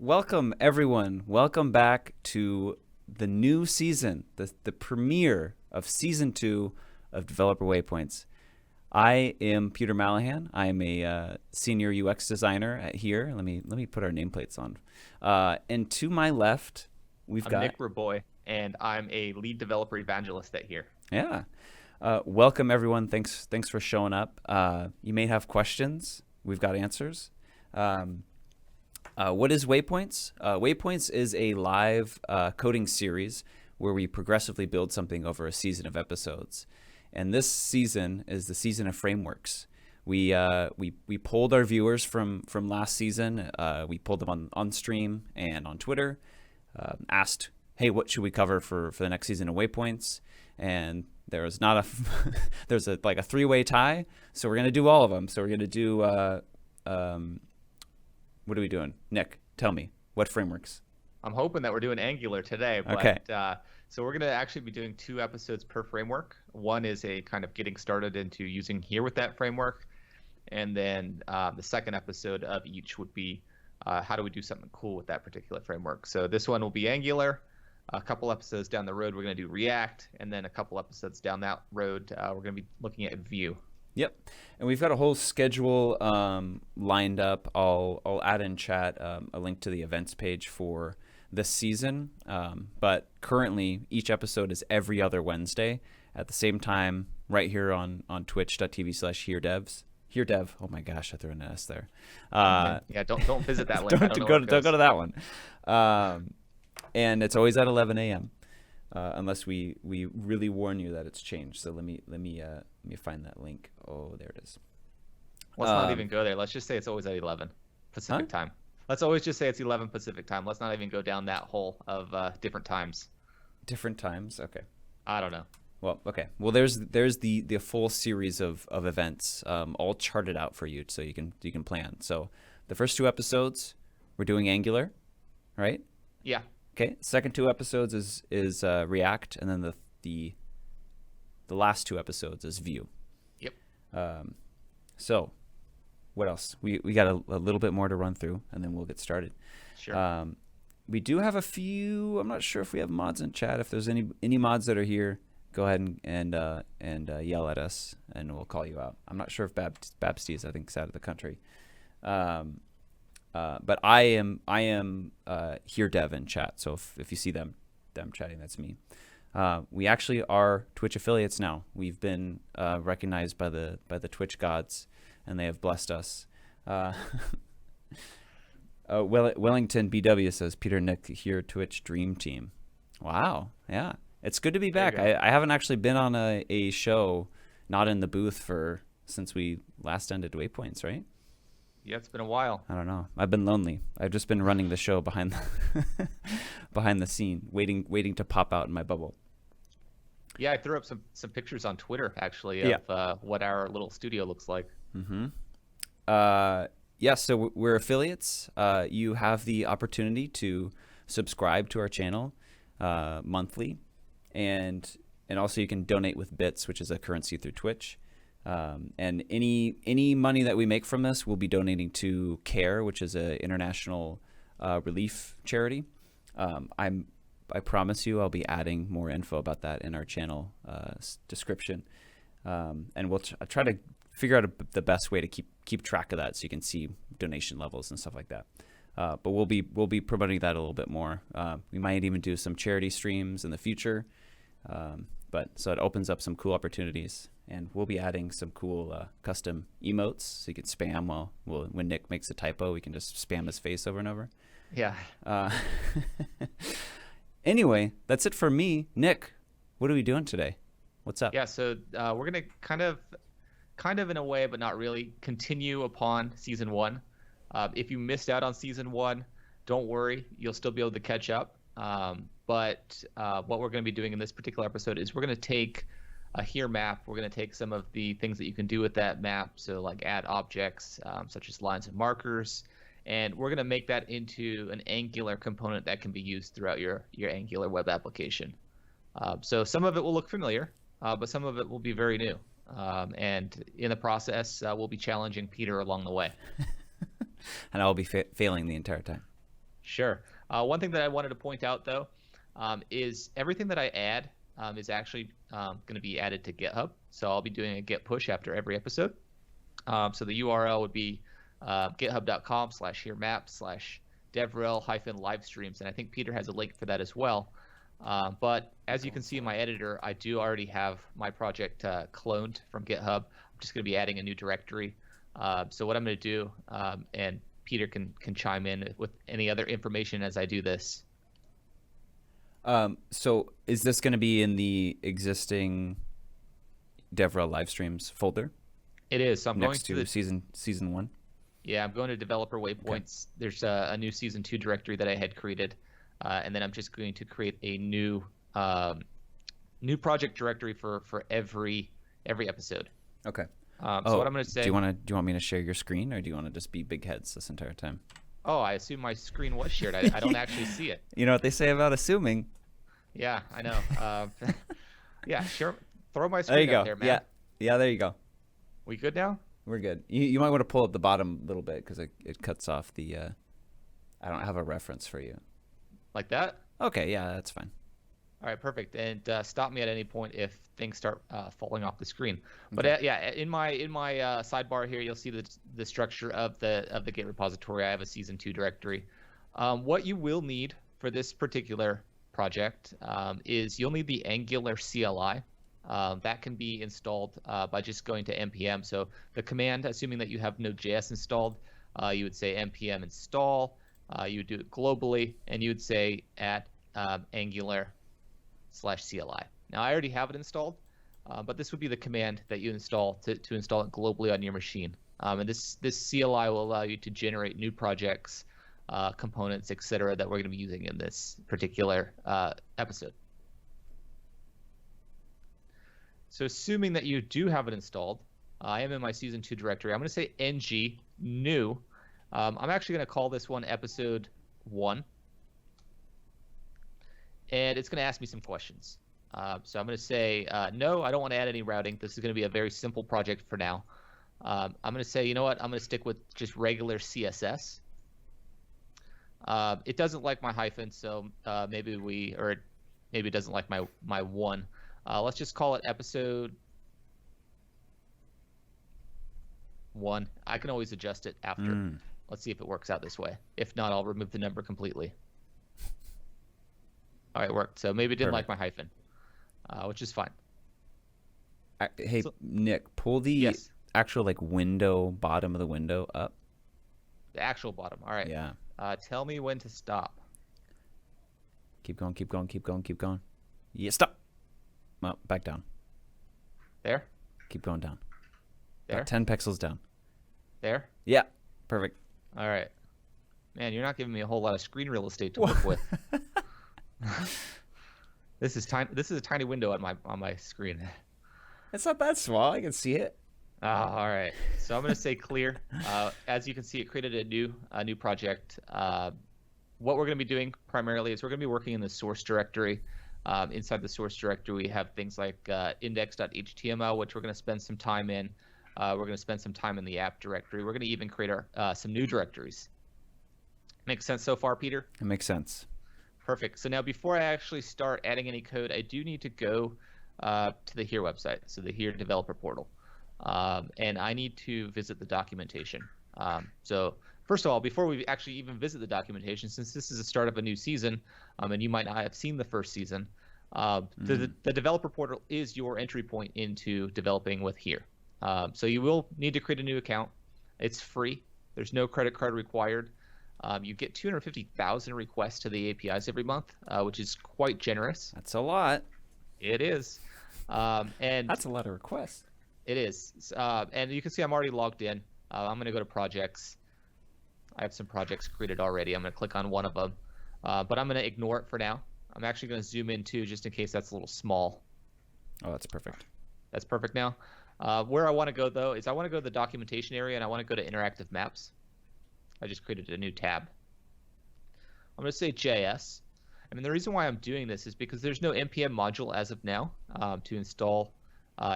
Welcome, everyone. Welcome back to the new season, the premiere of Season 2 of Developer Waypoints. I am Peter Malahan. I am a senior UX designer here. Let me put our nameplates on. And to my left, we've got Nic Raboy, and I'm a lead developer evangelist at here. Yeah. Welcome, everyone. Thanks for showing up. You may have questions. We've got answers. What is Waypoints? Waypoints is a live coding series where we progressively build something over a season of episodes. And this season is the season of frameworks. We polled our viewers from last season. We pulled them on stream and on Twitter. Asked, hey, what should we cover for the next season of Waypoints? And there was not there's like a three-way tie. So we're gonna do all of them. So we're gonna do what are we doing? Nick, tell me, what frameworks? I'm hoping that we're doing Angular today, but Okay. So we're going to actually be doing 2 episodes per framework. One is a kind of getting started into using here with that framework, and then the second episode of each would be how do we do something cool with that particular framework. So this one will be Angular. A couple episodes down the road, we're going to do React, and then a couple episodes down that road, we're going to be looking at Vue. Yep, and we've got a whole schedule lined up. I'll add in chat a link to the events page for this season. But currently, each episode is every other Wednesday at the same time, right here on twitch.tv/HereDevs. HereDev. Oh my gosh, I threw an S there. Yeah, don't visit that link. Don't go to that one. And it's always at 11 a.m. Unless we really warn you that it's changed. So let me find that link. Oh, there it is. Let's not even go there. Let's just say it's always at 11 Pacific time. Let's always just say it's 11 Pacific time. Let's not even go down that hole of different times. Different times. Okay. I don't know. Well, okay. Well, there's the full series of events all charted out for you, so you can plan. So the first 2 episodes we're doing Angular, right? Yeah. Okay. Second 2 episodes is React, and then the last 2 episodes is Vue. Yep. So what else? We got a little bit more to run through, and then we'll get started. Sure. We do have a few. I'm not sure if we have mods in chat. If there's any mods that are here, go ahead and yell at us, and we'll call you out. I'm not sure if Babsty is. I think is out of the country. But I am here dev in chat. So if you see them chatting, that's me. We actually are Twitch affiliates now. We've been recognized by the Twitch gods, and they have blessed us. Wellington BW says, Peter, Nick here, Twitch Dream Team. Wow, yeah, it's good to be back. I haven't actually been on a show, not in the booth since we last ended Waypoints, right? Yeah, it's been a while. I don't know. I've been lonely. I've just been running the show behind the scene, waiting to pop out in my bubble. Yeah, I threw up some pictures on Twitter actually of what our little studio looks like. Mm-hmm. Yeah, so we're affiliates. You have the opportunity to subscribe to our channel monthly, and also you can donate with bits, which is a currency through Twitch. And any money that we make from this, we'll be donating to CARE, which is an international relief charity. I promise you I'll be adding more info about that in our channel description. And we'll try to figure out the best way to keep track of that, so you can see donation levels and stuff like that. But we'll be promoting that a little bit more. We might even do some charity streams in the future. But so it opens up some cool opportunities, and we'll be adding some cool custom emotes, so you can spam when Nick makes a typo, we can just spam his face over and over. Yeah. Anyway, that's it for me. Nick, what are we doing today? What's up? Yeah, so we're gonna kind of in a way, but not really, continue upon season 1. If you missed out on season 1, don't worry, you'll still be able to catch up. But what we're going to be doing in this particular episode is we're going to take a here map. We're going to take some of the things that you can do with that map, so like add objects such as lines and markers, and we're going to make that into an Angular component that can be used throughout your Angular web application. So some of it will look familiar, but some of it will be very new. And in the process, we'll be challenging Peter along the way. And I'll be failing the entire time. Sure. One thing that I wanted to point out, though, is everything that I add is actually going to be added to GitHub. So I'll be doing a Git push after every episode. So the URL would be github.com/hearemap/devrel-livestreams. And I think Peter has a link for that as well. But as you can see in my editor, I do already have my project cloned from GitHub. I'm just going to be adding a new directory. So what I'm going to do, and Peter can chime in with any other information as I do this. So is this going to be in the existing DevRel live streams folder? It is. So I'm next going to season 1. Yeah, I'm going to developer waypoints. Okay. There's a new season 2 directory that I had created, and then I'm just going to create a new project directory for every episode. Okay. So what I'm going to say. Do you want me to share your screen, or do you want to just be big heads this entire time? Oh, I assume my screen was shared. I don't actually see it. You know what they say about assuming. Yeah, I know. Yeah, sure. Throw my screen out there, man. Yeah, there you go. We good now? We're good. You might want to pull up the bottom a little bit because it cuts off the. I don't have a reference for you. Like that? Okay, yeah, that's fine. All right, perfect. And stop me at any point if things start falling off the screen. But Okay. yeah, in my sidebar here, you'll see the structure of the Git repository. I have a season 2 directory. What you will need for this particular project is you'll need the Angular CLI. That can be installed by just going to npm. So the command, assuming that you have Node.js installed, you would say npm install. You would do it globally, and you would say at Angular /CLI. Now I already have it installed, but this would be the command that you install to install it globally on your machine. And this CLI will allow you to generate new projects, components, etc. that we're going to be using in this particular episode. So assuming that you do have it installed, I am in my season 2 directory. I'm going to say ng new. I'm actually going to call this one episode 1. And it's going to ask me some questions. So I'm going to say, no, I don't want to add any routing. This is going to be a very simple project for now. I'm going to say, you know what? I'm going to stick with just regular CSS. It doesn't like my hyphen, so maybe it doesn't like my 1. Let's just call it episode 1. I can always adjust it after. Let's see if it works out this way. If not, I'll remove the number completely. All right, it worked. So maybe it didn't like my hyphen, which is fine. Hey, Nick, pull the actual window, bottom of the window up. The actual bottom. All right. Yeah. Tell me when to stop. Keep going, keep going, keep going, keep going. Yeah, stop. Well, back down. There? Keep going down. There? About 10 pixels down. There? Yeah, perfect. All right. Man, you're not giving me a whole lot of screen real estate to work with. This is tiny. This is a tiny window on my screen. It's not that small. I can see it. All right. So I'm going to say clear. As you can see, it created a new project. What we're going to be doing primarily is we're going to be working in the source directory. Inside the source directory, we have things like index.html, which we're going to spend some time in. We're going to spend some time in the app directory. We're going to even create some new directories. Make sense so far, Peter? It makes sense. Perfect. So now before I actually start adding any code, I do need to go to the Here website, so the Here developer portal. And I need to visit the documentation. So first of all, before we actually even visit the documentation, since this is the start of a new season, and you might not have seen the first season, the developer portal is your entry point into developing with Here. So you will need to create a new account. It's free. There's no credit card required. You get 250,000 requests to the APIs every month, which is quite generous. That's a lot. It is. And that's a lot of requests. It is. And you can see I'm already logged in. I'm going to go to projects. I have some projects created already. I'm going to click on one of them. But I'm going to ignore it for now. I'm actually going to zoom in too, just in case that's a little small. Oh, that's perfect. That's perfect now. Where I want to go, though, is I want to go to the documentation area, and I want to go to interactive maps. I just created a new tab. I'm going to say JS. I mean, the reason why I'm doing this is because there's no npm module as of now to install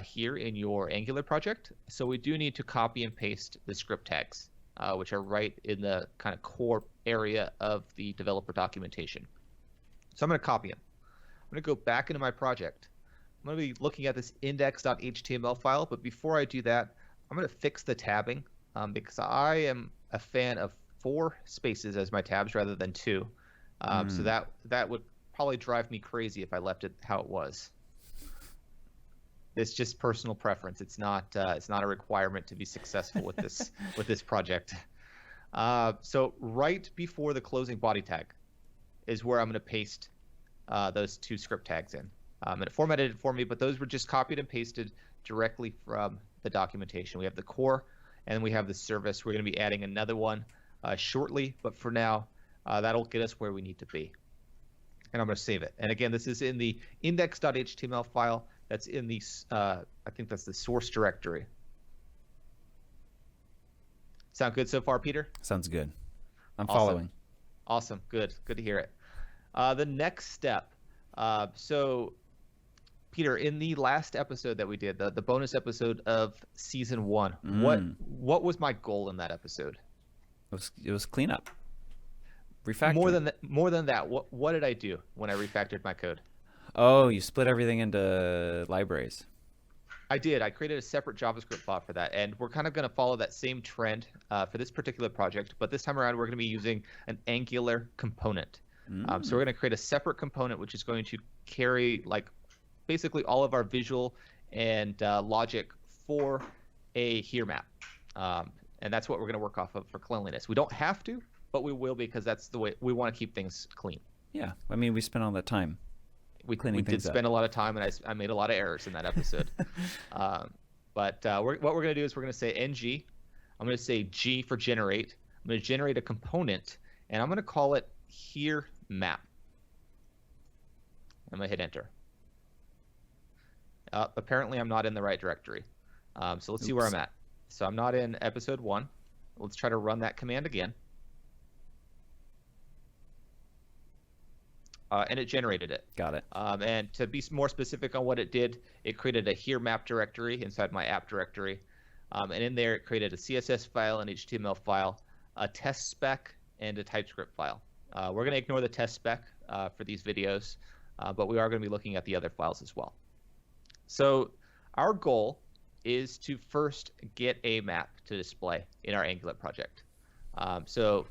here in your Angular project. So we do need to copy and paste the script tags. which are right in the kind of core area of the developer documentation. So I'm going to copy them. I'm going to go back into my project. I'm going to be looking at this index.html file, but before I do that, I'm going to fix the tabbing because I am a fan of 4 spaces as my tabs rather than 2. So that would probably drive me crazy if I left it how it was. It's just personal preference. It's not a requirement to be successful with this with this project. So right before the closing body tag is where I'm going to paste those 2 script tags in. And it formatted it for me, but those were just copied and pasted directly from the documentation. We have the core, and we have the service. We're going to be adding another one shortly, but for now, that'll get us where we need to be. And I'm going to save it. And again, this is in the index.html file. That's in the, I think that's the source directory. Sound good so far, Peter? Sounds good. I'm Awesome. following. Awesome. Good to hear it. The next step. So, Peter, in the last episode that we did, the bonus episode of season 1, what was my goal in that episode? It was cleanup. Refactor. More than that, what did I do when I refactored my code? Oh, you split everything into libraries. I did. I created a separate JavaScript file for that, and we're kind of going to follow that same trend for this particular project, but this time around we're going to be using an Angular component. So we're going to create a separate component which is going to carry like basically all of our visual and logic for a here map, and that's what we're going to work off of for cleanliness. We don't have to, but we will because that's the way we want to keep things clean. Yeah, I mean we spent all that time. We did spend a lot of time, and I made a lot of errors in that episode. But what we're going to do is we're going to say ng. I'm going to say g for generate. I'm going to generate a component, and I'm going to call it here map. I'm going to hit enter. Apparently, I'm not in the right directory. So let's see where I'm at. So I'm not in episode 1. Let's try to run that command again. And it generated it. Got it. And to be more specific on what it did, it created a here map directory inside my app directory. And in there, it created a CSS file, an HTML file, a test spec, and a TypeScript file. We're going to ignore the test spec for these videos, but we are going to be looking at the other files as well. So our goal is to first get a map to display in our Angular project. So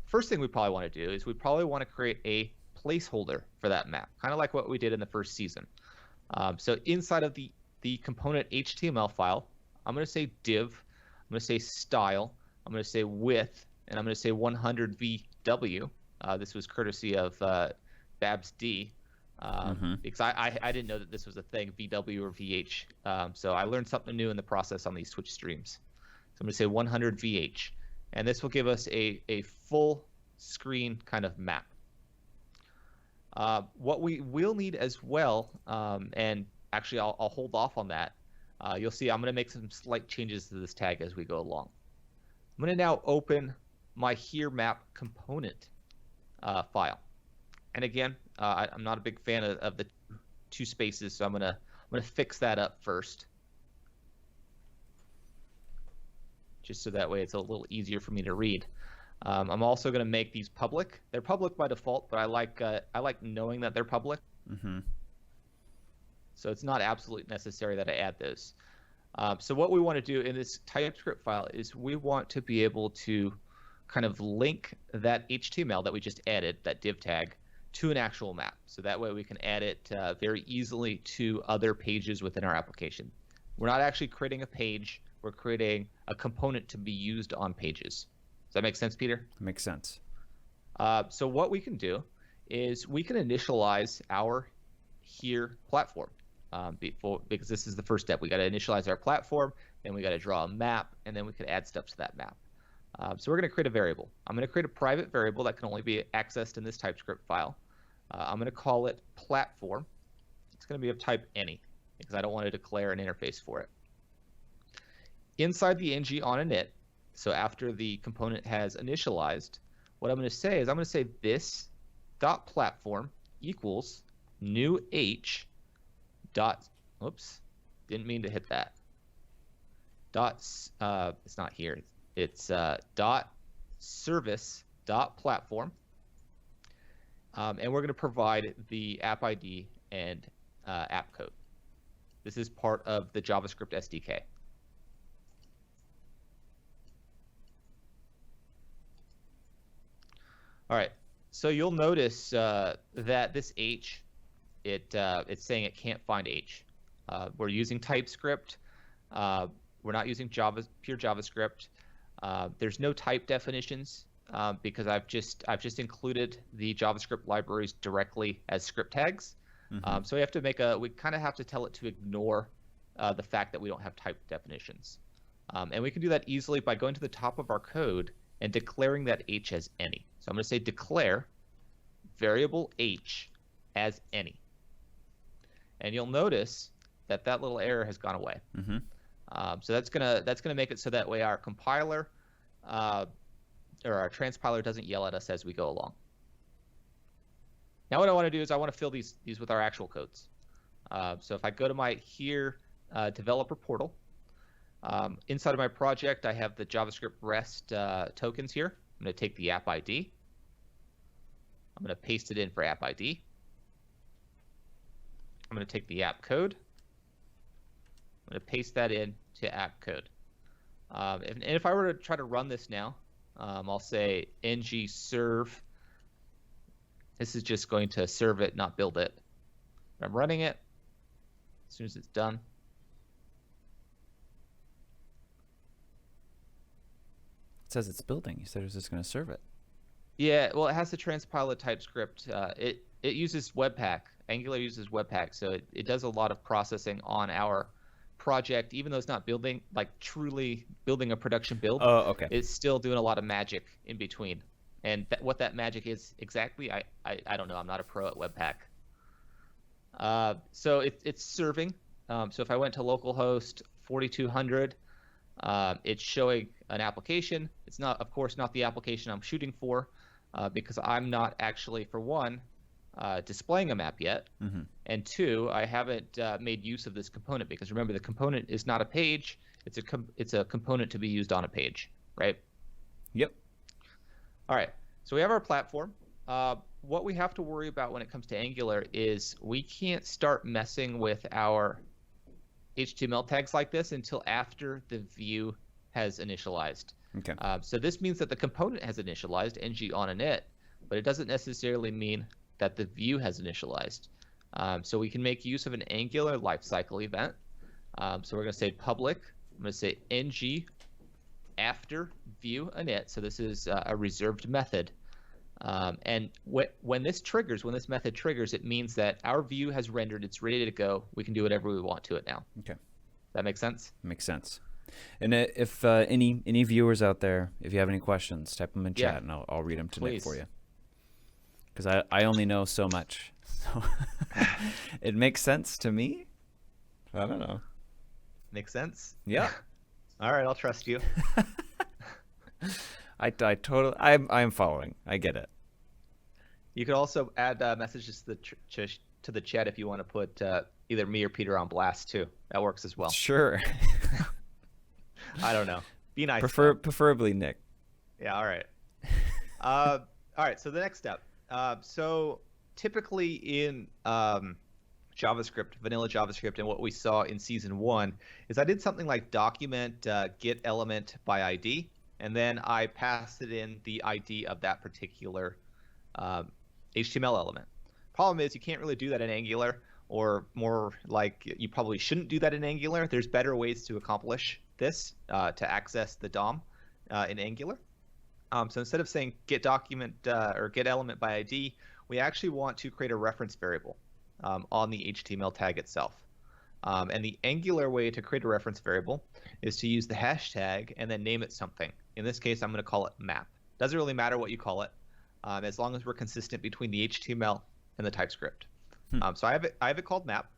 first thing we probably want to do is we probably want to create a placeholder for that map, kind of like what we did in the first season. So inside of the component HTML file, I'm going to say div, I'm going to say style, I'm going to say width, and I'm going to say 100 VW. This was courtesy of Babs D, because I didn't know that this was a thing, VW or VH. So I learned something new in the process on these Twitch streams. So I'm going to say 100 VH, and this will give us a full screen kind of map. What we will need as well, and actually I'll hold off on that. You'll see I'm going to make some slight changes to this tag as we go along. I'm going to now open my here map component file. And again, I'm not a big fan of the 2 spaces, so I'm going to fix that up first, just so that way it's a little easier for me to read. I'm also going to make these public. They're public by default, but I like knowing that they're public. So it's not absolutely necessary that I add those. So what we want to do in this TypeScript file is we want to be able to kind of link that HTML that we just added, that div tag, to an actual map. So that way we can add it very easily to other pages within our application. We're not actually creating a page. We're creating a component to be used on pages. Does that make sense, Peter? Makes sense. So what we can do is we can initialize our here platform because this is the first step. We got to initialize our platform, then we got to draw a map, and then we can add stuff to that map. So we're going to create a variable. I'm going to create a private variable that can only be accessed in this TypeScript file. I'm going to call it platform. It's going to be of type any because I don't want to declare an interface for it. Inside the ng on init, so after the component has initialized, what I'm going to say is I'm going to say this dot platform equals new h dot, oops, didn't mean to hit that. Dot, it's not here. It's dot service dot platform, and we're going to provide the app ID and app code. This is part of the JavaScript SDK. All right, so you'll notice that this H, it's saying it can't find H. We're using TypeScript. We're not using pure JavaScript. There's no type definitions because I've just included the JavaScript libraries directly as script tags. So we kind of have to tell it to ignore the fact that we don't have type definitions. And we can do that easily by going to the top of our code and declaring that H as any. So I'm going to say declare variable H as any. And you'll notice that little error has gone away. So that's gonna make it so that way our compiler or our transpiler doesn't yell at us as we go along. Now what I want to do is I want to fill these with our actual codes. So if I go to my developer portal, inside of my project I have the JavaScript REST tokens here. I'm going to take the app ID. I'm going to paste it in for app ID. I'm going to take the app code. I'm going to paste that in to app code. And if I were to try to run this now, I'll say ng serve. This is just going to serve it, not build it. I'm running it. As soon as it's done, It says it's building. You said it was just going to serve it. yeah, well, it has the transpile of TypeScript. It uses Webpack. Angular uses Webpack, so it does a lot of processing on our project, even though it's not building, like truly building a production build. Oh, okay. It's still doing a lot of magic in between. And what that magic is exactly, I don't know. I'm not a pro at Webpack. So it's serving. So if I went to localhost 4200, it's showing an application. It's not, of course, not the application I'm shooting for, because I'm not actually, for one, displaying a map yet, and two, I haven't made use of this component, because remember, the component is not a page. It's a component to be used on a page, right? Yep. All right, so we have our platform. What we have to worry about when it comes to Angular is we can't start messing with our HTML tags like this until after the view has initialized. Okay. So this means that the component has initialized, ng on init, but it doesn't necessarily mean that the view has initialized. So we can make use of an Angular lifecycle event. So we're going to say public. I'm going to say ng after view init. So this is a reserved method. And when this method triggers, it means that our view has rendered. It's ready to go. We can do whatever we want to it now. Okay. That makes sense? Makes sense. And if any viewers out there, if you have any questions, type them in chat, and I'll read them to Nick for you. Because I only know so much. So it makes sense to me. I don't know. Makes sense? Yeah. All right, I'll trust you. I'm following. I get it. You could also add messages to the chat if you want to put either me or Peter on blast too. That works as well. Sure. I don't know. Be nice. Preferably Nick. Yeah. All right. All right. So the next step. So typically in JavaScript, vanilla JavaScript, and what we saw in season 1 is I did something like document get element by ID, and then I passed it in the ID of that particular HTML element. Problem is you can't really do that in Angular, or more like you probably shouldn't do that in Angular. There's better ways to accomplish this, to access the DOM in Angular. So instead of saying get document or get element by ID, we actually want to create a reference variable on the HTML tag itself. And the Angular way to create a reference variable is to use the hashtag and then name it something. In this case, I'm going to call it map. Doesn't really matter what you call it, as long as we're consistent between the HTML and the TypeScript. So I have it called map.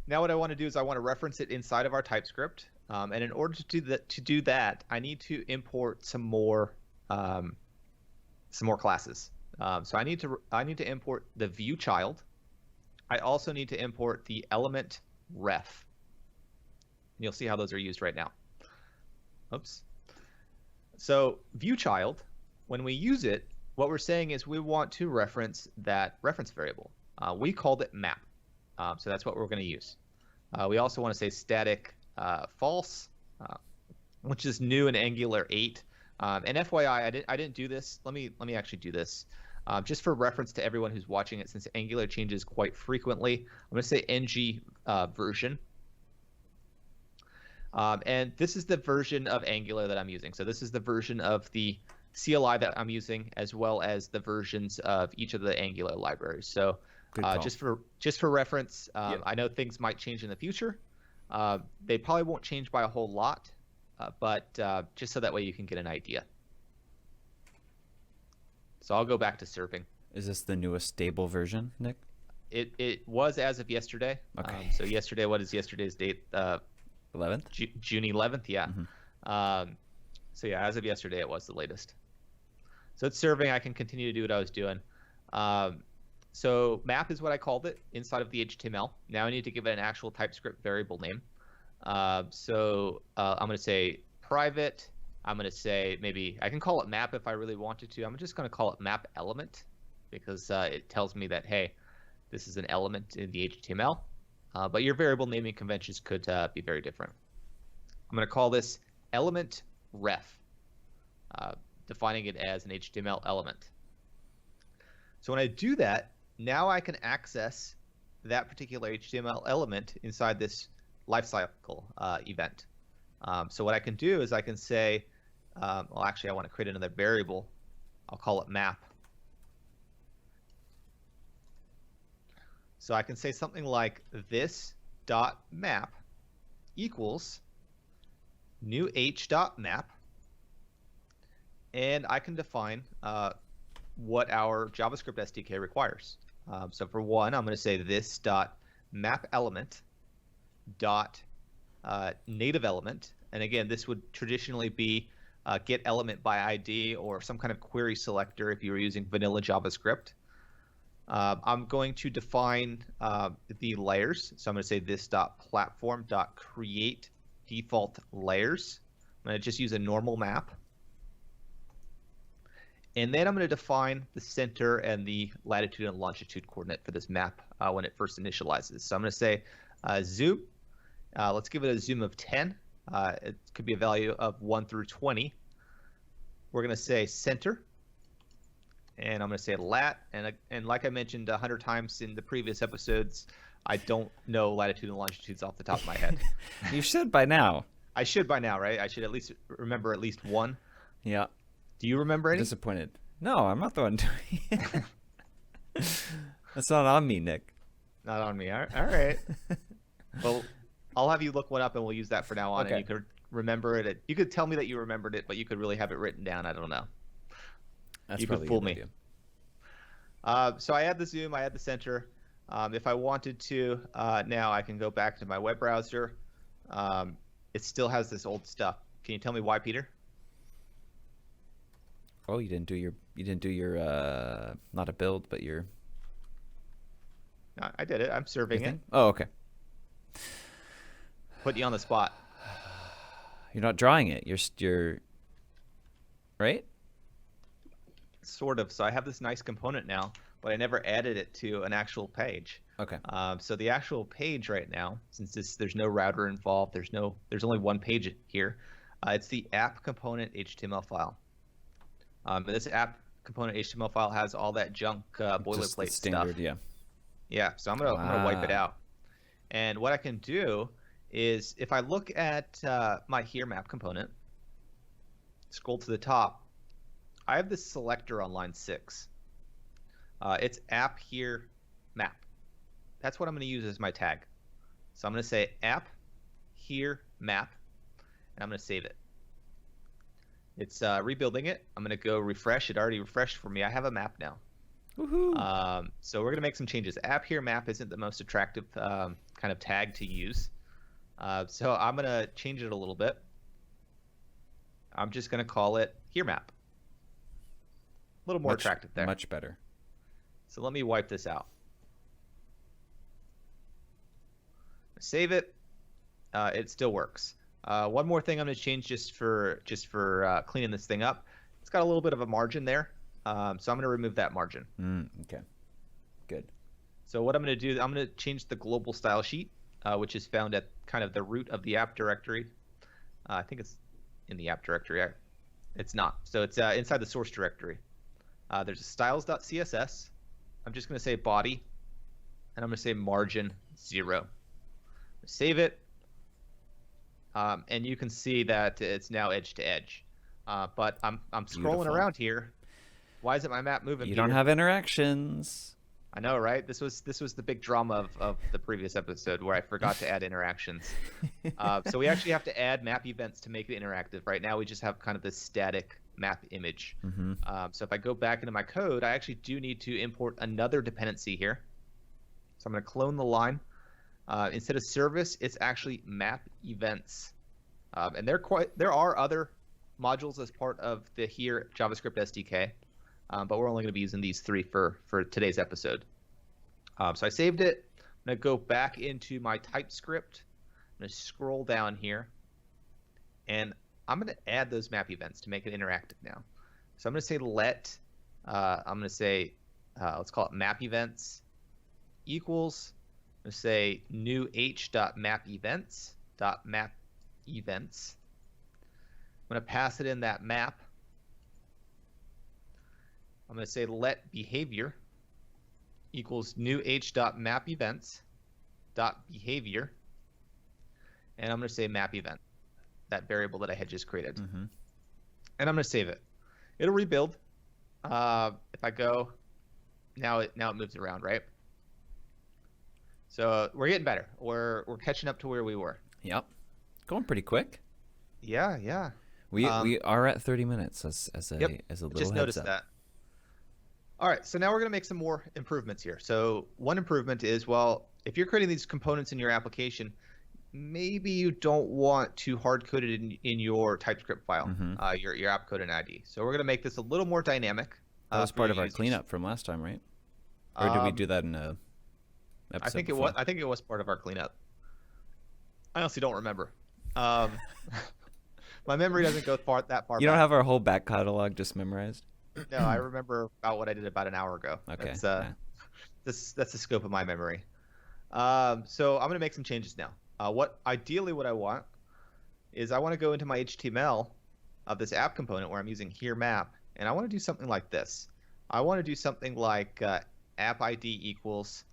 Now what I want to do is I want to reference it inside of our TypeScript, and in order to do that, I need to import some more classes. So I need to import the view child. I also need to import the element ref. And you'll see how those are used right now. Oops. So viewChild, when we use it, what we're saying is we want to reference that reference variable. We called it map. So that's what we're going to use. We also want to say static false, which is new in Angular 8. And FYI, I didn't do this. Let me actually do this. Just for reference to everyone who's watching it, since Angular changes quite frequently, I'm going to say ng version. And this is the version of Angular that I'm using. So this is the version of the CLI that I'm using, as well as the versions of each of the Angular libraries. So just for reference, Yep. I know things might change in the future. They probably won't change by a whole lot, but just so that way you can get an idea. So I'll go back to serving. Is this the newest stable version, Nick? It was as of yesterday. Okay. So yesterday, what is yesterday's date? 11th? June 11th, yeah. Mm-hmm. So yeah, as of yesterday, it was the latest. So it's serving. I can continue to do what I was doing. So map is what I called it inside of the HTML. Now I need to give it an actual TypeScript variable name. So I'm going to say private. I'm going to say, maybe I can call it map if I really wanted to. I'm just going to call it map element because it tells me that, hey, this is an element in the HTML. But your variable naming conventions could be very different. I'm going to call this element ref, defining it as an HTML element. So when I do that, now I can access that particular HTML element inside this lifecycle event. So what I can do is I can say, well, actually, I want to create another variable. I'll call it map. So I can say something like this dot map equals new h dot map, and I can define what our JavaScript SDK requires. So for one, I'm going to say this dot map element dot native element, and again, this would traditionally be get element by ID or some kind of query selector if you were using vanilla JavaScript. I'm going to define the layers. So I'm going to say this dot platform dot create default layers. I'm going to just use a normal map. And then I'm going to define the center and the latitude and longitude coordinate for this map when it first initializes. So I'm going to say zoom. Let's give it a zoom of 10. It could be a value of 1 through 20. We're going to say center. And I'm going to say lat. And like I mentioned 100 times in the previous episodes, I don't know latitude and longitudes off the top of my head. You should by now. I should by now, right? I should at least remember at least one. Yeah. Do you remember any? Disappointed. No, I'm not the one doing it. That's not on me, Nick. Not on me. All right. Well, I'll have you look one up, and we'll use that for now on. Okay. And you could remember it. You could tell me that you remembered it, but you could really have it written down. I don't know. That's you could probably fool a me. good idea. So I had the zoom, I had the center. If I wanted to, now I can go back to my web browser. It still has this old stuff. Can you tell me why, Peter? Oh, you didn't do your not a build, but your I did it. I'm serving it. Oh, okay. Put you on the spot. You're not drawing it. You're right? Sort of. So I have this nice component now, but I never added it to an actual page. Okay. So the actual page right now, since there's no router involved, there's only one page here. It's the app component HTML file. And this app component HTML file has all that junk boilerplate standard, stuff. yeah. Yeah. So I'm gonna wipe it out. And what I can do is if I look at my here map component, scroll to the top, I have this selector on line 6. It's app here map. That's what I'm going to use as my tag. So I'm going to say app here map, and I'm going to save it. It's rebuilding it. I'm going to go refresh. It already refreshed for me. I have a map now. Woohoo! So we're going to make some changes. App here map isn't the most attractive kind of tag to use. So I'm going to change it a little bit. I'm just going to call it here map. A little more attractive there. Much better. So let me wipe this out. Save it. It still works. One more thing I'm going to change just for cleaning this thing up. It's got a little bit of a margin there, so I'm going to remove that margin. Okay, good. So what I'm going to do, I'm going to change the global style sheet, which is found at kind of the root of the app directory. I think it's in the app directory. It's not. So it's inside the source directory. There's a styles.css. I'm just going to say body, and I'm going to say margin 0. Save it, and you can see that it's now edge to edge. But I'm scrolling around here. Why isn't my map moving? You don't have interactions. I know, right? This was the big drama of the previous episode where I forgot to add interactions. So we actually have to add map events to make it interactive. Right now we just have kind of this static map image. So if I go back into my code, I actually do need to import another dependency here. So I'm going to clone the line. Instead of service, it's actually map events. And there are other modules as part of the here JavaScript SDK. But we're only going to be using these 3 for today's episode. So I saved it. I'm going to go back into my TypeScript. I'm going to scroll down here. And I'm going to add those map events to make it interactive now. So I'm going to say I'm going to say, let's call it map events equals, I'm going to say new h.mapEvents. I'm going to pass it in that map. I'm going to say let behavior equals new h.mapEvents.behavior, and I'm going to say map event, that variable that I had just created. And I'm going to save it. It'll rebuild. If I go, now it moves around, right? So we're getting better. We're catching up to where we were. Yep, going pretty quick. Yeah. We are at 30 minutes as a little just noticed that. All right, so now we're going to make some more improvements here. So one improvement is, well, if you're creating these components in your application, maybe you don't want to hard code it in your TypeScript file, your app code and ID. So we're going to make this a little more dynamic. That was part of our cleanup from last time, right? Or did we do that in a episode I think before? I think it was part of our cleanup. I honestly don't remember. My memory doesn't go that far. You don't have our whole back catalog just memorized? No, I remember about what I did about an hour ago. Okay. That's the scope of my memory. So I'm going to make some changes now. What I want is I want to go into my HTML of this app component where I'm using here map, and I want to do something like this. I want to do something like app ID equals.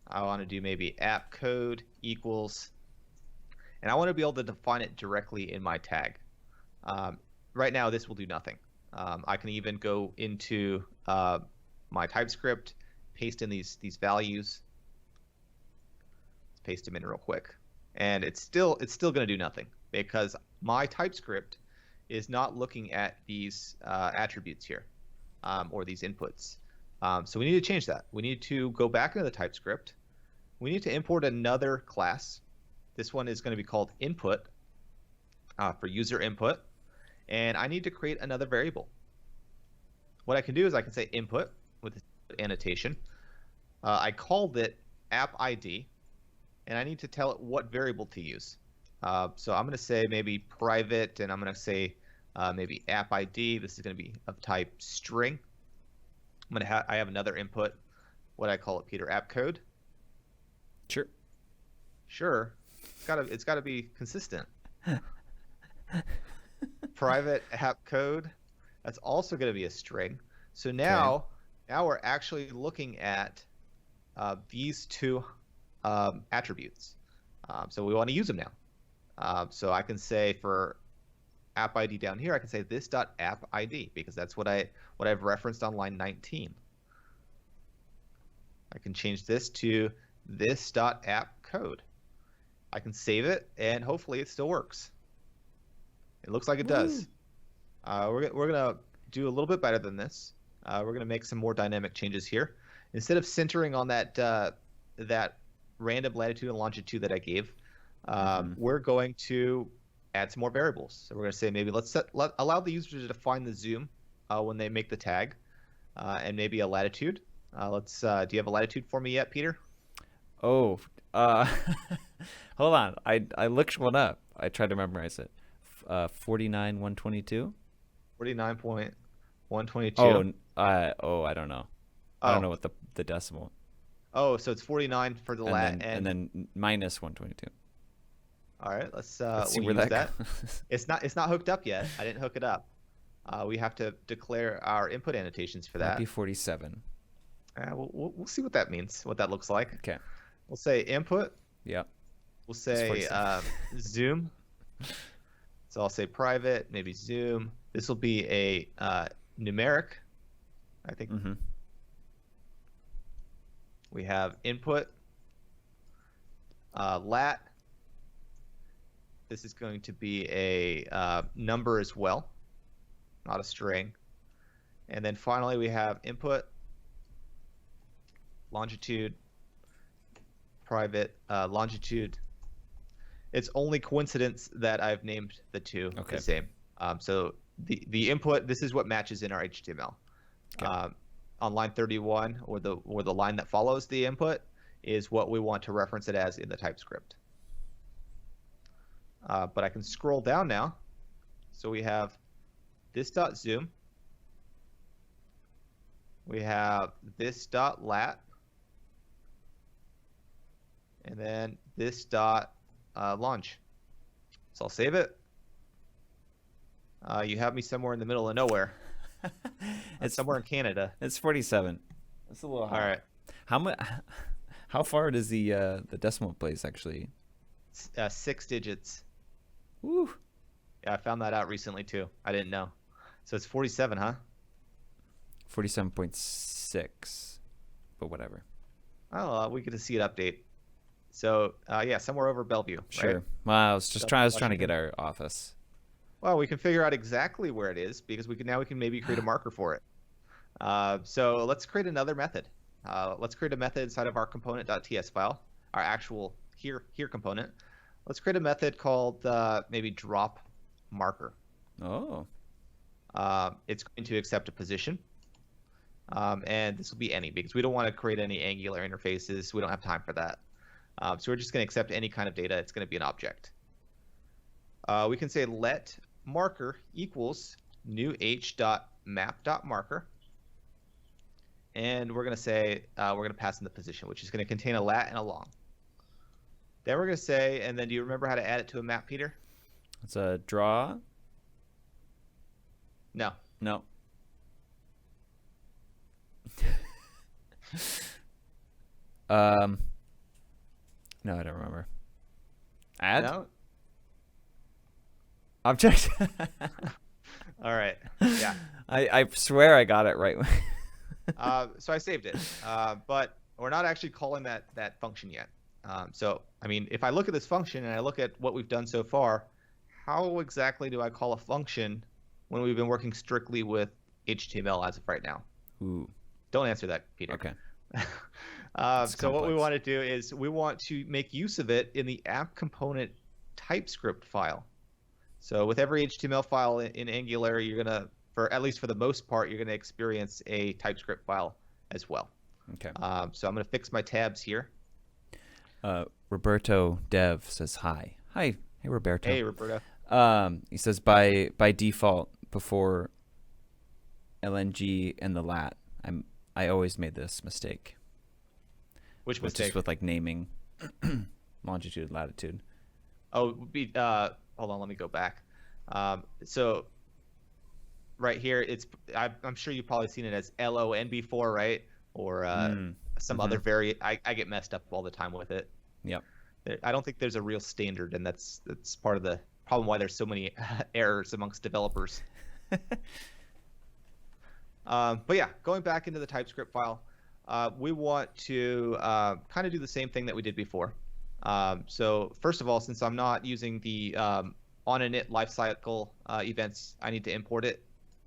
I want to do maybe app code equals, and I want to be able to define it directly in my tag. Right now, this will do nothing. I can even go into my TypeScript, paste in these values. Let's paste them in real quick, and it's still going to do nothing because my TypeScript is not looking at these attributes here or these inputs. So we need to change that. We need to go back into the TypeScript. We need to import another class. This one is going to be called input for user input. And I need to create another variable. What I can do is I can say input with annotation. I called it app ID, and I need to tell it what variable to use. So I'm going to say maybe private, and I'm going to say maybe app ID. This is going to be of type string. I have another input. What I call it, Peter, app code. Sure. It's got to be consistent. Private app code, that's also going to be a string. So now we're actually looking at these 2 attributes. So we want to use them now. So I can say for app ID down here, I can say this.app ID because that's what I've referenced on line 19. I can change this to this.app code. I can save it, and hopefully it still works. It looks like it does. We're going to do a little bit better than this. We're going to make some more dynamic changes here. Instead of centering on that random latitude and longitude that I gave, we're going to add some more variables. So we're going to say maybe allow the user to define the zoom when they make the tag, and maybe a latitude. Do you have a latitude for me yet, Peter? Oh, hold on. I looked one up. I tried to memorize it. 49,122. 49.122. I don't know. I don't know what the decimal. Oh, so it's 49 for the lat and then minus 122. All right, let's see we'll where use that that. It's not hooked up yet. I didn't hook it up. We have to declare our input annotations for that. Might be 47. We'll see what that means, what that looks like. Okay. We'll say input. Yep. We'll say zoom. So I'll say private, maybe zoom. This will be a numeric, I think. Mm-hmm. We have input, lat. This is going to be a number as well, not a string. And then finally we have input, longitude, private, longitude. It's only coincidence that I've named the two the same. So the input, this is what matches in our HTML. Okay. On line 31, or the line that follows the input, is what we want to reference it as in the TypeScript. But I can scroll down now. So we have this dot zoom. We have this dot lat. And then this dot launch. So I'll save it. You have me somewhere in the middle of nowhere. It's somewhere in Canada. It's 47. It's a little high. All right. How far does the decimal place actually? 6 digits. Woo. Yeah, I found that out recently too. I didn't know. So it's 47, huh? 47.6. But whatever. Oh, we get to see it update. So yeah, somewhere over Bellevue. Sure. Right? Well, I was trying to get our office. Well, we can figure out exactly where it is because we can maybe create a marker for it. So let's create another method. Let's create a method inside of our component.ts file, our actual here component. Let's create a method called maybe drop marker. Oh. It's going to accept a position. And this will be any because we don't want to create any Angular interfaces. We don't have time for that. So we're just going to accept any kind of data. It's going to be an object. We can say let marker equals new h.map.marker. And we're going to say, we're going to pass in the position, which is going to contain a lat and a long. Then we're going to say, and then do you remember how to add it to a map, Peter? It's a draw. No. No. No, I don't remember. Add? No? Object? All right. Yeah. I swear I got it right. So I saved it. But we're not actually calling that function yet. So, I mean, if I look at this function and I look at what we've done so far, how exactly do I call a function when we've been working strictly with HTML as of right now? Ooh. Don't answer that, Peter. Okay. So what we want to do is we want to make use of it in the app component TypeScript file. So with every HTML file in Angular, you're going to, at least for the most part, you're going to experience a TypeScript file as well. Okay. So I'm going to fix my tabs here. Roberto Dev says hi. Hi. Hey, Roberto. Hey, Roberto. He says by default before LNG and the lat, I always made this mistake. Which mistake? Just with like naming longitude, latitude. Oh, hold on, let me go back. So right here, I'm sure you've probably seen it as LON before, right? Or some other variant. I get messed up all the time with it. Yep. I don't think there's a real standard, and that's part of the problem why there's so many errors amongst developers. But yeah, going back into the TypeScript file, we want to kind of do the same thing that we did before. So first of all, since I'm not using the on init lifecycle events, I need to import it.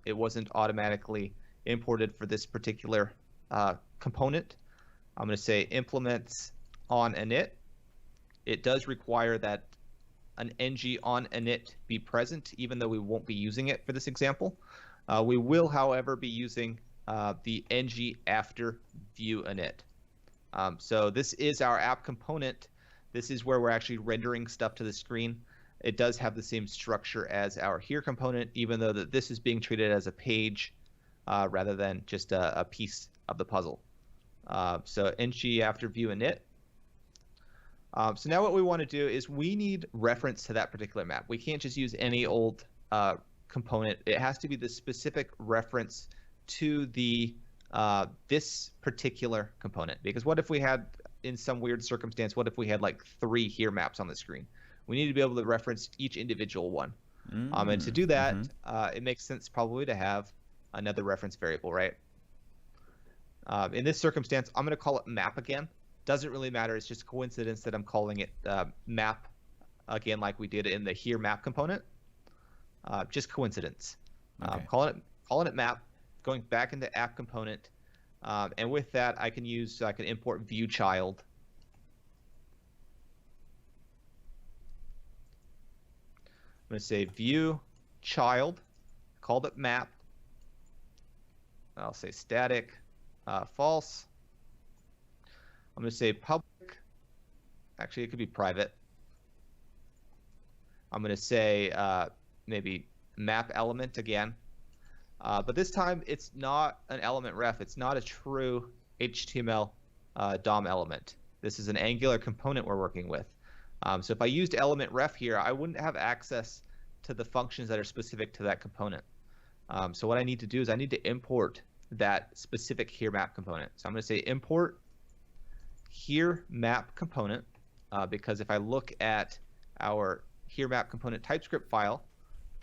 It wasn't automatically imported for this particular component. I'm going to say implements on init. It does require that an ng on init be present, even though we won't be using it for this example. We will, however, be using the ng after view init. So this is our app component. This is where we're actually rendering stuff to the screen. it does have the same structure as our here component, even though that this is being treated as a page rather than just a piece of the puzzle. So ng after view init. So now what we want to do is we need reference to that particular map. We can't just use any old component. It has to be the specific reference to the this particular component. Because what if we had, in some weird circumstance, what if we had like 3 here maps on the screen? We need to be able to reference each individual one. And to do that, it makes sense probably to have another reference variable, right? In this circumstance, I'm going to call it map again. Doesn't really matter. It's just a coincidence that I'm calling it map again, like we did in the here map component. Just coincidence. Okay. Calling it map, going back into app component, and with that, I can import view child. I'm going to say view child, called it map. I'll say static false. I'm going to say public. Actually, it could be private. I'm going to say maybe map element again. But this time, it's not an element ref. It's not a true HTML DOM element. This is an Angular component we're working with. So if I used element ref here, I wouldn't have access to the functions that are specific to that component. So what I need to do is I need to import that specific here map component. So I'm going to say import here map component, because if I look at our here map component TypeScript file,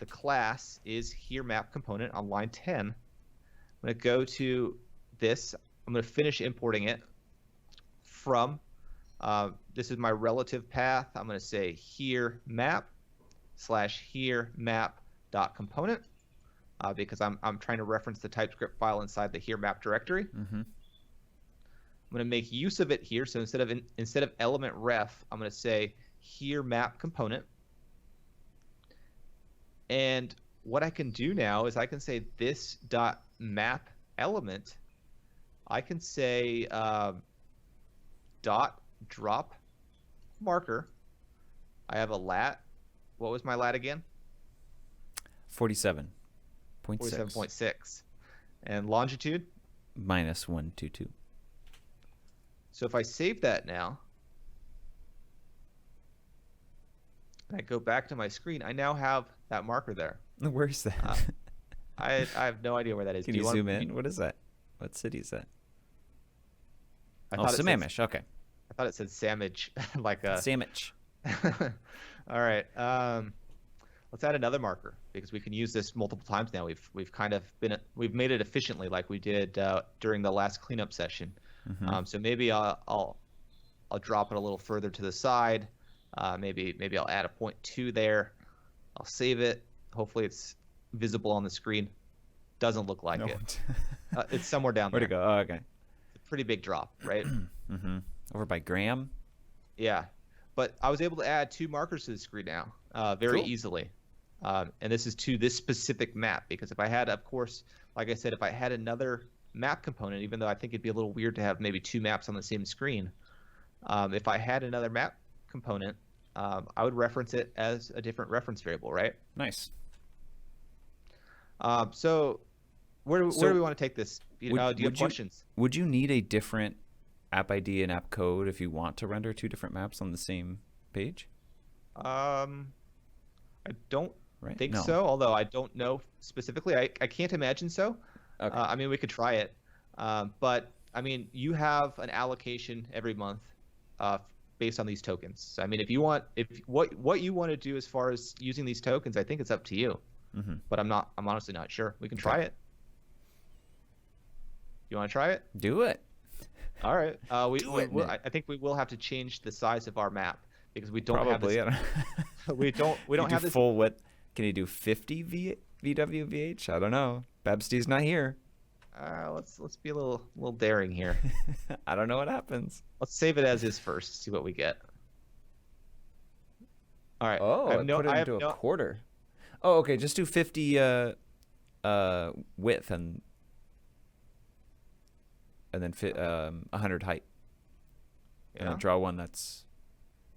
the class is here map component on line 10. I'm going to go to this. I'm going to finish importing it from, this is my relative path. I'm going to say here map / here map dot component, because I'm trying to reference the TypeScript file inside the here map directory. I'm going to make use of it here. So instead of element ref, I'm going to say here map component. And what I can do now is I can say this dot map element. I can say dot drop marker. I have a lat. What was my lat again? 47.6. 47.6. And longitude? -122. So if I save that now, and I go back to my screen, I now have that marker there. Where is that? I have no idea where that is. Can you zoom in? What is that? What city is that? I Oh, thought it said- Sammamish. Okay. I thought it said Sandwich, like a. Sandwich. All right. Let's add another marker because we can use this multiple times now. We've made it efficiently, like we did during the last cleanup session. So maybe I'll drop it a little further to the side. Maybe I'll add a 0.2 there. I'll save it. Hopefully it's visible on the screen. Doesn't look like it. It's somewhere down there. Where'd it go? Oh, okay. It's a pretty big drop, right? Over by Graham. Yeah, but I was able to add 2 markers to the screen now very easily. And this is to this specific map, because if I had, of course, like I said, if I had another map component, even though I think it'd be a little weird to have maybe 2 maps on the same screen, if I had another map component, I would reference it as a different reference variable, right? Nice. So where do we want to take this? Do you have questions? Would you need a different app ID and app code if you want to render 2 different maps on the same page? I don't think No. so, although I don't know specifically. I can't imagine so. Okay. I mean, we could try it. But, I mean, you have an allocation every month based on these tokens. So, I mean, what you want to do as far as using these tokens, I think it's up to you. But I'm honestly not sure. We can try it. You want to try it? Do it. All right. Nick. I think we will have to change the size of our map because we don't Probably. have this. We don't have this full width. Can you do 50 VWVH? I don't know. Babsty's not here. Let's be a little daring here. I don't know what happens. Let's save it as is first. See what we get. All right. Oh, I put it into a quarter. Oh, okay. Just do 50 width and then 100 height. And then draw one that's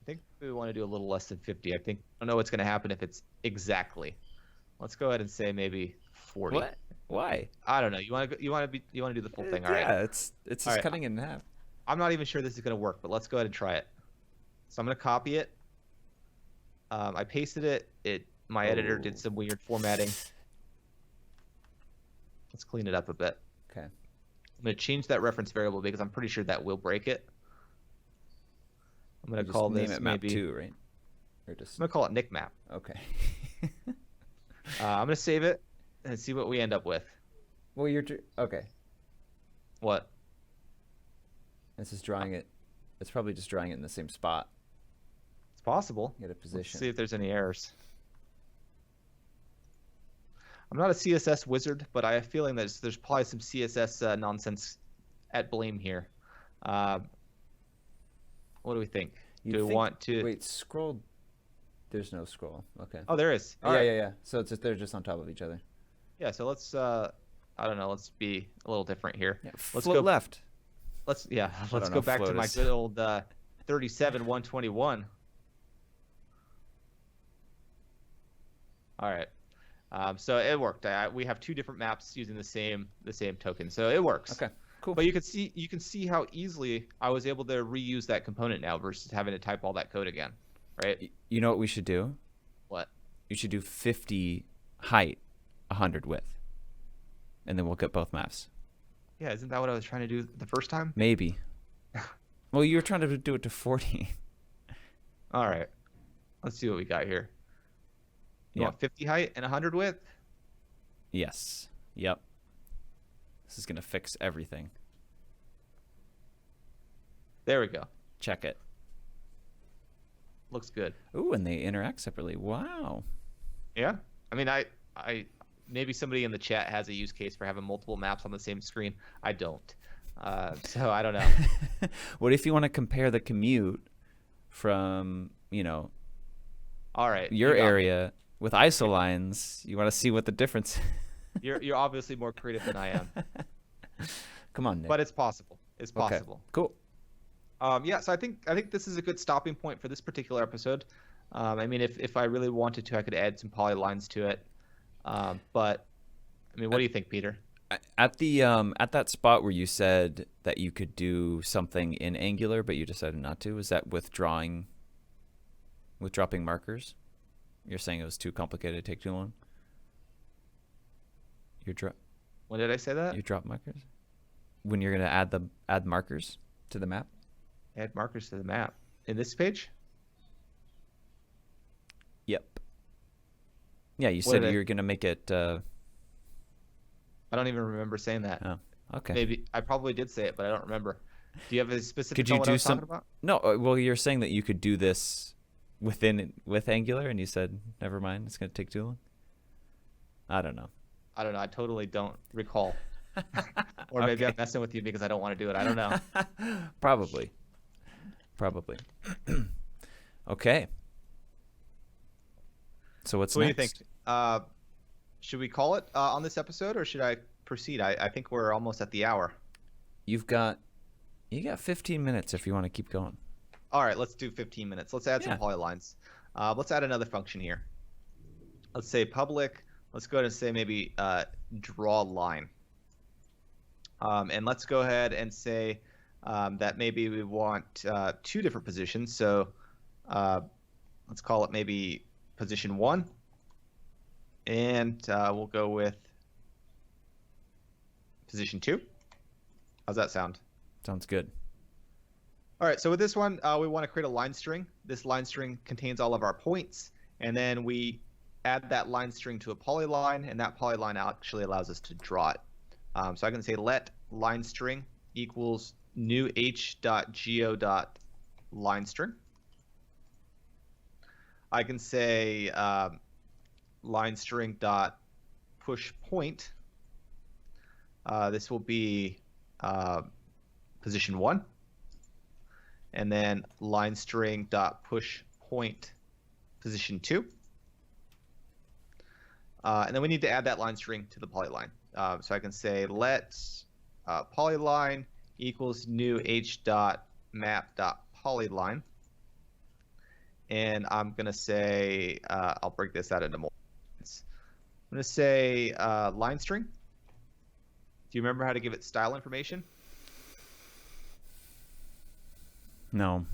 think we want to do a little less than 50. I don't know what's going to happen if it's exactly. Let's go ahead and say maybe 40. What? Why? I don't know. You want to do the full thing? All right. Yeah, it's just All right. cutting it in half. I'm not even sure this is going to work, but let's go ahead and try it. So I'm going to copy it. I pasted it. My editor did some weird formatting. Let's clean it up a bit. Okay. I'm going to change that reference variable because I'm pretty sure that will break it. I'm going to call this name it maybe map2, right? Or just I'm going to call it Nic Map. okay. I'm going to save it and see what we end up with. Well, okay. What? This is drawing it. It's probably just drawing it in the same spot. It's possible. Get a position. Let's see if there's any errors. I'm not a CSS wizard, but I have a feeling that there's probably some CSS nonsense at blame here. What do we think? Do we want to... Wait, scroll. There's no scroll. Okay. Oh, there is. All right. Yeah. So they're just on top of each other. Yeah, so let's, I don't know, let's be a little different here. Yeah, let's float go left. Let's go know back to float my is. good old 37,121. All right. So it worked. We have two different maps using the same token, so it works. Okay, cool. But you can see how easily I was able to reuse that component now versus having to type all that code again, right? You know what we should do? What? You should do 50 height, 100 width, and then we'll get both maps. Yeah, isn't that what I was trying to do the first time? Maybe. Well, you were trying to do it to 40. All right. Let's see what we got here. You Yeah. want 50 height and 100 width? Yes. Yep. This is going to fix everything. There we go. Check it. Looks good. Ooh, and they interact separately. Wow. Yeah. I mean, I maybe somebody in the chat has a use case for having multiple maps on the same screen. I don't. So I don't know. What if you want to compare the commute from, All right. your area with isolines? You want to see what the difference You're obviously more creative than I am. Come on, Nick. But it's possible. It's possible. Okay. Cool. Yeah, so I think this is a good stopping point for this particular episode. I mean, if I really wanted to, I could add some polylines to it. But I mean, what do you think, Peter? At that spot where you said that you could do something in Angular, but you decided not to, is that with dropping markers? You're saying it was too complicated to take too long? When did I say that? You drop markers? When you're gonna add markers to the map? Add markers to the map. In this page? Yep. Yeah, you said you're gonna make it. I don't even remember saying that. Oh, okay. Maybe I probably did say it, but I don't remember. Do you have a specific? Could you what do I was talking about? No. Well, you're saying that you could do this with Angular, and you said never mind. It's gonna take too long. I don't know. I totally don't recall. Or maybe Okay. I'm messing with you because I don't want to do it. I don't know. Probably. Okay. So what's So what do you next? think? Should we call it on this episode, or should I proceed? I think we're almost at the hour. You got 15 minutes if you want to keep going. All right, let's do 15 minutes. Let's add Yeah. some polylines. Let's add another function here. Let's say public. Let's go ahead and say maybe draw line. And let's go ahead and say that maybe we want two different positions. So let's call it maybe position 1. And we'll go with position 2. How's that sound? Sounds good. All right, so with this one, we want to create a line string. This line string contains all of our points, and then we add that line string to a polyline, and that polyline actually allows us to draw it. So I can say let line string equals new h.go.line_string. I can say line string dot push point. This will be position 1, and then line string dot push point position 2. And then we need to add that line string to the polyline. So I can say let polyline equals new h.map.polyline. and I'm going to say, I'll break this out into more. I'm going to say line string. Do you remember how to give it style information? No.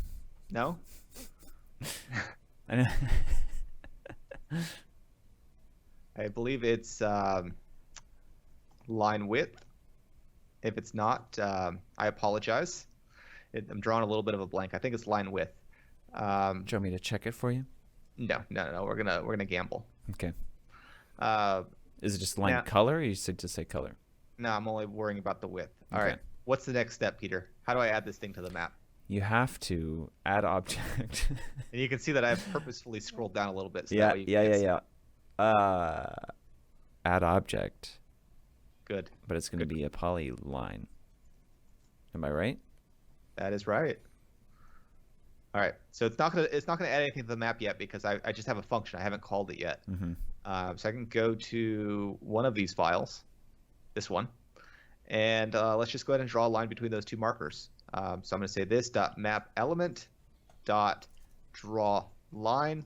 No? I know. I believe it's line width. If it's not, I apologize. I'm drawing a little bit of a blank. I think it's line width. Do you want me to check it for you? No. We're gonna gamble. Okay. Uh, Is it just line now- color, or you said to say color? no, I'm only worrying about the width. All Okay. right. What's the next step, Peter? How do I add this thing to the map? You have to add object. And you can see that I've purposefully scrolled down a little bit. So Yeah, that way you can see. Add object, Good. but it's going to be a polyline. Am I right? That is right. All right. So it's not gonna add anything to the map yet because I just have a function. I haven't called it yet. Mm-hmm. So I can go to one of these files, this one, and let's just go ahead and draw a line between those two markers. So I'm going to say this dot map element dot draw line.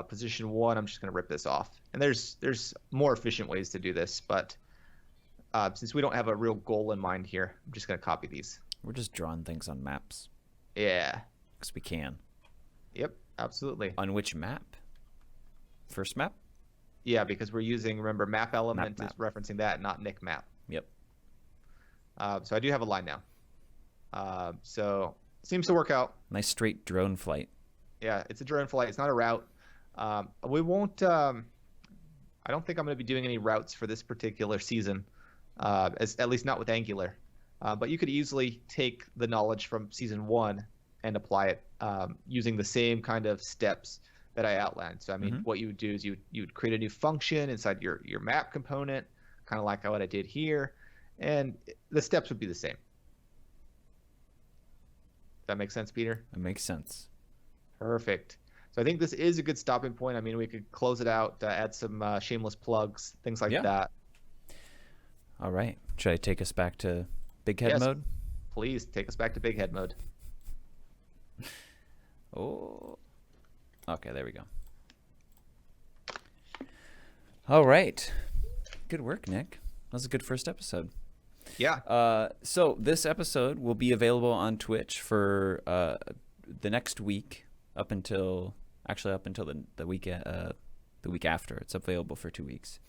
Position 1. I'm just going to rip this off. And there's more efficient ways to do this, but since we don't have a real goal in mind here, I'm just going to copy these. We're just drawing things on maps Yeah. because we can. Yep. Absolutely. On which map? First map? Yeah, because we're using, remember, map element Map. is referencing that, not Nic map. Yep. So I do have a line now. So seems to work out. Nice straight drone flight. Yeah, it's a drone flight. It's not a route. We won't. I don't think I'm going to be doing any routes for this particular season, at least not with Angular. But you could easily take the knowledge from season 1 and apply it using the same kind of steps that I outlined. So I mean, what you would do is you would create a new function inside your map component, kind of like what I did here, and the steps would be the same. Does that make sense, Peter? That makes sense. Perfect. So I think this is a good stopping point. I mean, we could close it out, add some shameless plugs, things like that. All right. Should I take us back to big head mode? Please take us back to big head mode. Oh. Okay, there we go. All right. Good work, Nic. That was a good first episode. Yeah. So this episode will be available on Twitch for the next week up until the week after. It's available for 2 weeks.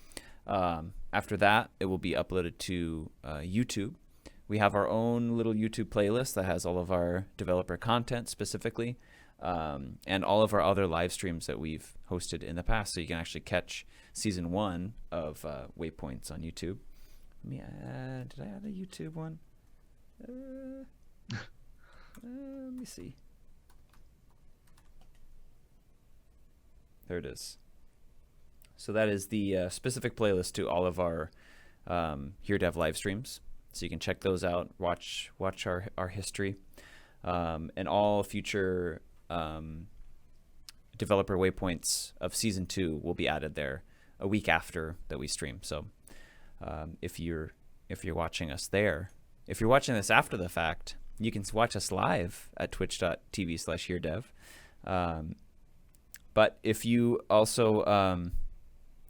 After that, it will be uploaded to YouTube. We have our own little YouTube playlist that has all of our developer content specifically, and all of our other live streams that we've hosted in the past. So you can actually catch season 1 of Waypoints on YouTube. Did I add a YouTube one? Let me see. There it is. So that is the specific playlist to all of our Here Dev live streams. So you can check those out, watch our history, and all future developer waypoints of season 2 will be added there a week after that we stream. So if you're watching us there, if you're watching this after the fact, you can watch us live at twitch.tv/HereDev. But if you also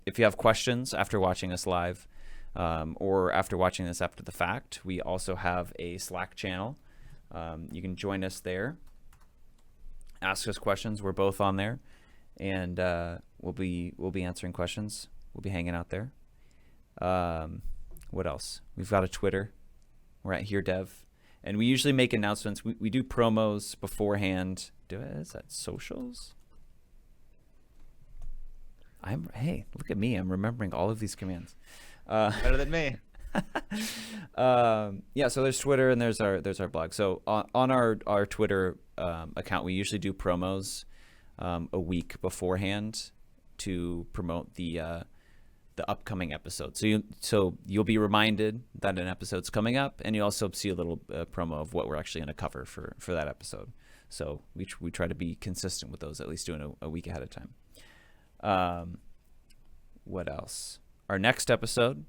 if you have questions after watching us live, or after watching this after the fact, we also have a Slack channel. You can join us there. Ask us questions. We're both on there, and we'll be answering questions. We'll be hanging out there. What else? We've got a Twitter. We're at HereDev, and we usually make announcements. We do promos beforehand. Is that socials? Hey, look at me. I'm remembering all of these commands. Better than me. Yeah, so there's Twitter and there's our blog. So on our Twitter account, we usually do promos a week beforehand to promote the upcoming episode. So you'll be reminded that an episode's coming up, and you also see a little promo of what we're actually going to cover for that episode. So we try to be consistent with those, at least doing a week ahead of time. What else? Our next episode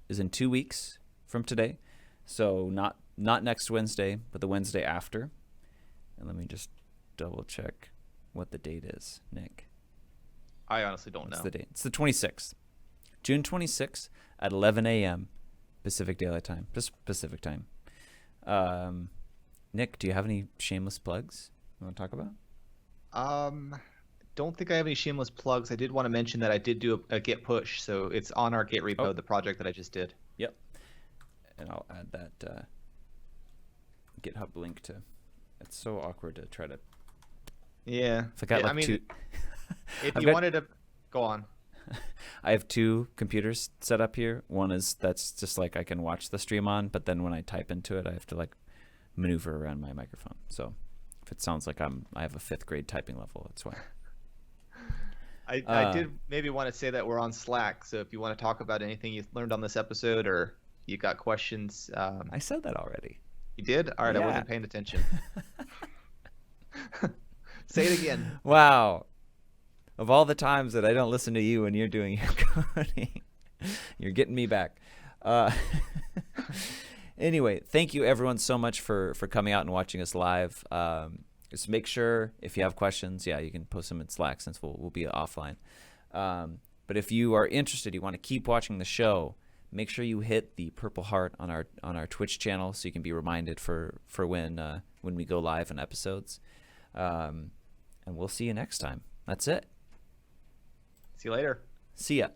is in 2 weeks from today. So not next Wednesday, but the Wednesday after. And let me just double check what the date is, Nick. I honestly don't What's know. the date? It's the 26th. June 26th at 11 a.m. Pacific Daylight Time. Just Pacific Time. Nick, do you have any shameless plugs you want to talk about? Don't think I have any shameless plugs. I did want to mention that I did do a Git push, so it's on our Git repo, the project that I just did. Yep. And I'll add that GitHub link to. It's so awkward to try to. Yeah. If I got like two. If you wanted to go on. I have two computers set up here. One is that's just like I can watch the stream on, but then when I type into it, I have to like maneuver around my microphone. So if it sounds like I have a 5th grade typing level, that's why. I did maybe want to say that we're on Slack, so if you want to talk about anything you learned on this episode or you got questions. I said that already. You did? All right, Yeah. I wasn't paying attention. Say it again. Wow. Of all the times that I don't listen to you when you're doing your coding, you're getting me back. Anyway, thank you everyone so much for coming out and watching us live. Just make sure if you have questions, you can post them in Slack since we'll be offline. But if you are interested, you want to keep watching the show, make sure you hit the purple heart on our Twitch channel so you can be reminded for when we go live in episodes. And we'll see you next time. That's it. See you later. See ya.